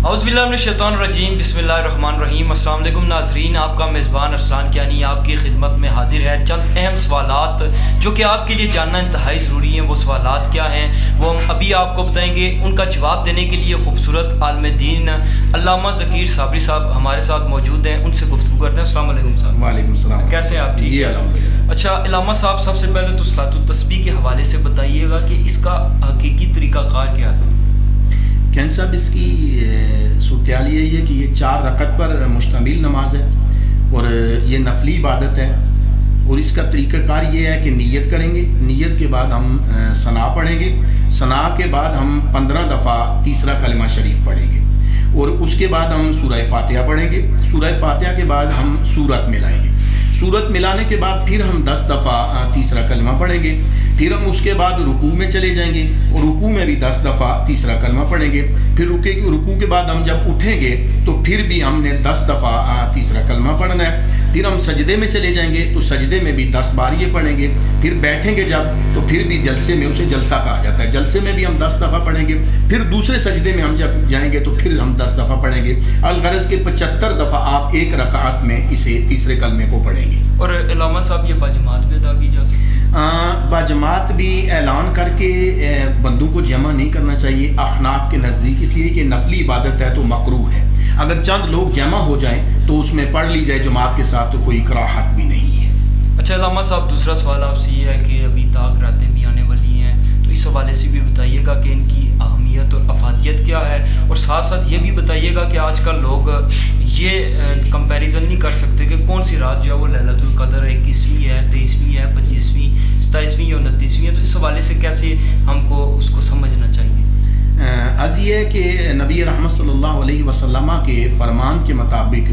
اعوذ باللہ من الشیطان الرجیم، بسم اللہ الرحمن الرحیم۔ السلام علیکم ناظرین، آپ کا میزبان ارسلان کیانی آپ کی خدمت میں حاضر ہے۔ چند اہم سوالات جو کہ آپ کے لیے جاننا انتہائی ضروری ہیں، وہ سوالات کیا ہیں وہ ہم ابھی آپ کو بتائیں گے۔ ان کا جواب دینے کے لیے خوبصورت عالم دین علامہ ذکیر صابری صاحب ہمارے ساتھ موجود ہیں، ان سے گفتگو کرتے ہیں۔ السلام علیکم صاحب۔ وعلیکم السلام۔ کیسے ہیں آپ؟ ٹھیک؟ جی الحمدللہ۔ اچھا علامہ صاحب، سب سے پہلے تو صلاۃ التسبیح کے حوالے سے بتائیے گا کہ اس کا حقیقی طریقہ کار کیا ہے؟ کین صاحب، اس کی صورتحال یہ ہے کہ یہ 4 رکعت پر مشتمل نماز ہے اور یہ نفلی عبادت ہے، اور اس کا طریقہ کار یہ ہے کہ نیت کریں گے، نیت کے بعد ہم ثنا پڑھیں گے، ثنا کے بعد ہم 15 دفعہ تیسرا کلمہ شریف پڑھیں گے، اور اس کے بعد ہم سورہ فاتحہ پڑھیں گے۔ سورہ فاتحہ کے بعد ہم سورت ملائیں گے، سورت ملانے کے بعد پھر ہم 10 دفعہ تیسرا کلمہ پڑھیں گے، پھر ہم اس کے بعد رکوع میں چلے جائیں گے اور رکوع میں بھی 10 دفعہ تیسرا کلمہ پڑھیں گے، پھر رکوع کے بعد ہم جب اٹھیں گے تو پھر بھی ہم نے 10 دفعہ تیسرا کلمہ پڑھنا ہے، پھر ہم سجدے میں چلے جائیں گے تو سجدے میں بھی 10 بار یہ پڑھیں گے، پھر بیٹھیں گے جب تو پھر بھی جلسے میں، اسے جلسہ کہا جاتا ہے، جلسے میں بھی ہم 10 دفعہ پڑھیں گے، پھر دوسرے سجدے میں ہم جب جائیں گے تو پھر ہم 10 دفعہ پڑھیں گے۔ الغرض کے 75 دفعہ آپ ایک رکعت میں اسے تیسرے کلمے کو پڑھیں گے۔ اور علامہ صاحب، یہ باجماعت بھی ادا کی جا سکتی ہے؟ باجماعت بھی اعلان کر کے بندوں کو جمع نہیں کرنا چاہیے احناف کے نزدیک، اس لیے کہ نفلی عبادت ہے تو مکروہ ہے۔ اگر چند لوگ جمع ہو جائیں تو اس میں پڑھ لی جائے جماعت کے ساتھ، تو کوئی کراہت بھی نہیں ہے۔ اچھا علامہ صاحب، دوسرا سوال آپ سے یہ ہے کہ ابھی طاق راتیں بھی آنے والی ہیں، تو اس حوالے سے بھی بتائیے گا کہ ان کی اہمیت اور افادیت کیا ہے، اور ساتھ ساتھ یہ بھی بتائیے گا کہ آج کل لوگ یہ کمپیریزن نہیں کر سکتے کہ کون سی رات جو ہے وہ لیلۃ القدر 21ویں ہے، 23ویں ہے، 25ویں، 27ویں یا 29ویں ہے، تو اس حوالے سے کیسے ہم کو اس کو سمجھنا چاہیے؟ عرض یہ ہے کہ نبی رحمت صلی اللہ علیہ وسلم کے فرمان کے مطابق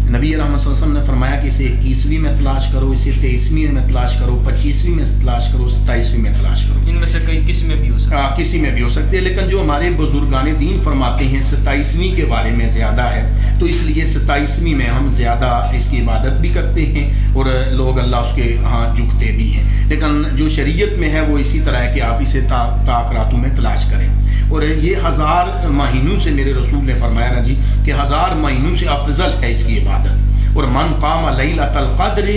نبی رحمت صلی اللہ علیہ وسلم نے فرمایا کہ اسے 21ویں میں تلاش کرو، اسے 23ویں میں تلاش کرو، 25ویں میں تلاش کرو، 27ویں میں تلاش کرو۔ ان میں سے کسی میں بھی ہو سکتا ہے؟ کسی میں بھی ہو سکتے ہیں، لیکن جو ہمارے بزرگان دین فرماتے ہیں 27ویں کے بارے میں زیادہ ہے، تو اس لیے 27ویں میں ہم زیادہ اس کی عبادت بھی کرتے ہیں اور لوگ اللہ اس کے ہاں جھکتے بھی ہیں، لیکن جو شریعت میں ہے وہ اسی طرح ہے کہ آپ اسے طاق راتوں میں تلاش کریں۔ اور یہ 1000 مہینوں سے میرے رسول نے فرمایا نا جی کہ 1000 مہینوں سے افضل ہے اس کی عبادت۔ اور من قام لیلۃ القدر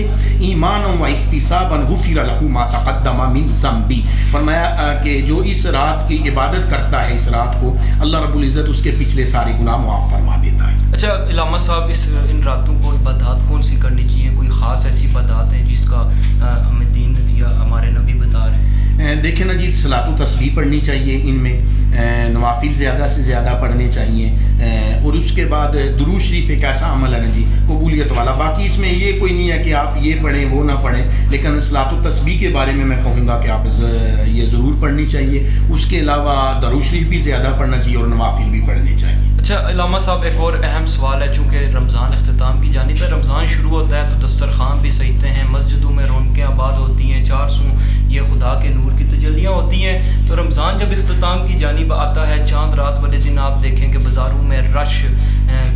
ایمانا و احتسابا غفر له ما تقدم من ذنبی، فرمایا کہ جو اس رات کی عبادت کرتا ہے، اس رات کو اللہ رب العزت اس کے پچھلے سارے گناہ معاف فرما دیتا ہے۔ اچھا علامہ صاحب، ان راتوں کو عبادات کون سی کرنی چاہیے؟ کوئی خاص ایسی عبادات ہیں جس کا ہمیں دین یا ہمارے نبی بتا رہے ہیں؟ دیکھیں نا جی، صلاۃ التسبیح پڑھنی چاہیے، ان میں نوافل زیادہ سے زیادہ پڑھنے چاہیے، اور اس کے بعد درود شریف ایک ایسا عمل ہے نا جی قبولیت والا۔ باقی اس میں یہ کوئی نہیں ہے کہ آپ یہ پڑھیں وہ نہ پڑھیں، لیکن صلاۃ التسبیح کے بارے میں کہوں گا کہ آپ یہ ضرور پڑھنی چاہیے۔ اس کے علاوہ درود شریف بھی زیادہ پڑھنا چاہیے اور نوافل بھی پڑھنے چاہیے۔ اچھا علامہ صاحب، ایک اور اہم سوال ہے، چونکہ رمضان اختتام کی جانب ہے، رمضان شروع ہوتا ہے تو دسترخوان بھی سجتے ہیں، مسجدوں میں رونقیں آباد ہوتی ہیں، 400 یہ خدا کے نور کی تجلیاں ہوتی ہیں، تو رمضان جب اختتام کی جانب آتا ہے، چاند رات والے دن آپ دیکھیں کہ بازاروں میں رش،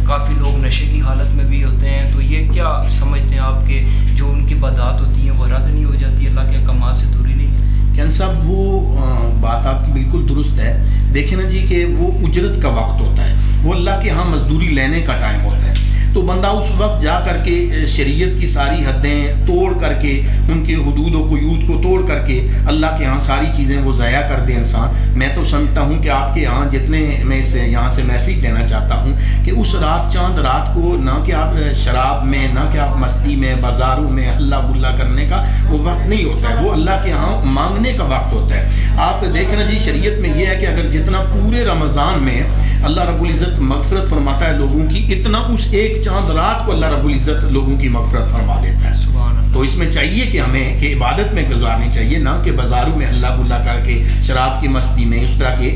کافی لوگ نشے کی حالت میں بھی ہوتے ہیں، تو یہ کیا سمجھتے ہیں آپ کہ جو ان کی عبادات ہوتی ہیں وہ رد نہیں ہو جاتی، اللہ کے احکامات سے دوری نہیں؟ کین صاحب، وہ بات آپ کی بالکل درست ہے۔ دیکھیں نا جی کہ وہ اجرت کا وقت ہوتا ہے، وہ اللہ کے ہاں مزدوری لینے کا ٹائم ہوتا ہے، تو بندہ اس وقت جا کر کے شریعت کی ساری حدیں توڑ کر کے، ان کے حدود و قیود کو توڑ کر کے اللہ کے ہاں ساری چیزیں وہ ضائع کر دے انسان۔ میں تو سمجھتا ہوں کہ آپ کے ہاں جتنے میں سے یہاں سے میسیج دینا چاہتا ہوں کہ اس رات، چاند رات کو، نہ کہ آپ شراب میں، نہ کہ آپ مستی میں، بازاروں میں ہلا بلا کرنے کا وہ وقت نہیں ہوتا ہے، وہ اللہ کے ہاں مانگنے کا وقت ہوتا ہے۔ آپ دیکھنا جی، شریعت میں یہ ہے کہ اگر جتنا پورے رمضان میں اللہ رب العزت مغفرت فرماتا ہے لوگوں کی، اتنا اس ایک چاند رات کو اللہ رب العزت لوگوں کی مغفرت فرما دیتا ہے۔ سبحان اللہ۔ تو اس میں چاہیے کہ ہمیں کہ عبادت میں گزارنی چاہیے، نہ کہ بازاروں میں ہلا گلا کر کے، شراب کی مستی میں، اس طرح کے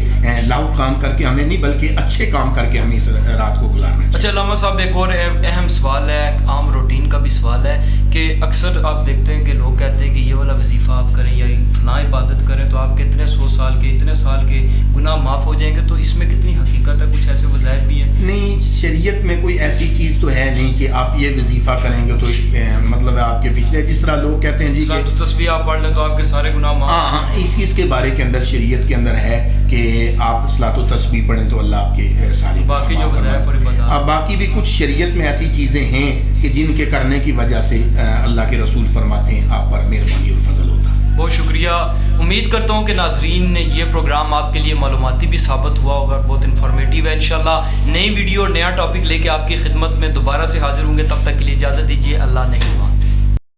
لاؤ کام کر کے ہمیں نہیں، بلکہ اچھے کام کر کے ہمیں اس رات کو گزارنا چاہیے۔ اچھا علامہ صاحب، ایک اور اہم سوال ہے، عام روٹین کا بھی سوال ہے کہ اکثر آپ دیکھتے ہیں کہ لوگ کہتے ہیں کہ یہ والا وظیفہ آپ کریں یا فلاں عبادت کریں تو آپ کے اتنے 100 سال کے، اتنے سال کے گناہ معاف ہو جائیں گے، تو اس میں کتنی حقیقت ہے؟ کچھ ایسے وظائف بھی ہیں؟ نہیں، شریعت میں کوئی ایسی چیز تو ہے نہیں کہ آپ یہ وظیفہ کریں گے تو مطلب آپ کے پیچھے، جس طرح لوگ کہتے ہیں جی کہ تسبیح آپ پڑھ لیں تو آپ کے سارے گناہ معاف۔ ہاں اس چیز کے بارے کے اندر شریعت کے اندر ہے کہ آپ صلاۃ و تسبیح پڑھیں تو اللہ آپ کے سارے باقی جو وظائف اور عبادات، اب باقی بھی کچھ شریعت میں ایسی چیزیں ہیں کہ جن کے کرنے کی وجہ سے اللہ کے رسول فرماتے ہیں آپ پر مہربانی اور فضل ہوتا ہے۔ بہت شکریہ، امید کرتا ہوں کہ ناظرین نے یہ پروگرام آپ کے لیے معلوماتی بھی ثابت ہوا ہوگا، بہت انفارمیٹیو ہے۔ انشاءاللہ نئی ویڈیو اور نیا ٹاپک لے کے آپ کی خدمت میں دوبارہ سے حاضر ہوں گے، تب تک کے لیے اجازت دیجیے، اللہ نگہبان۔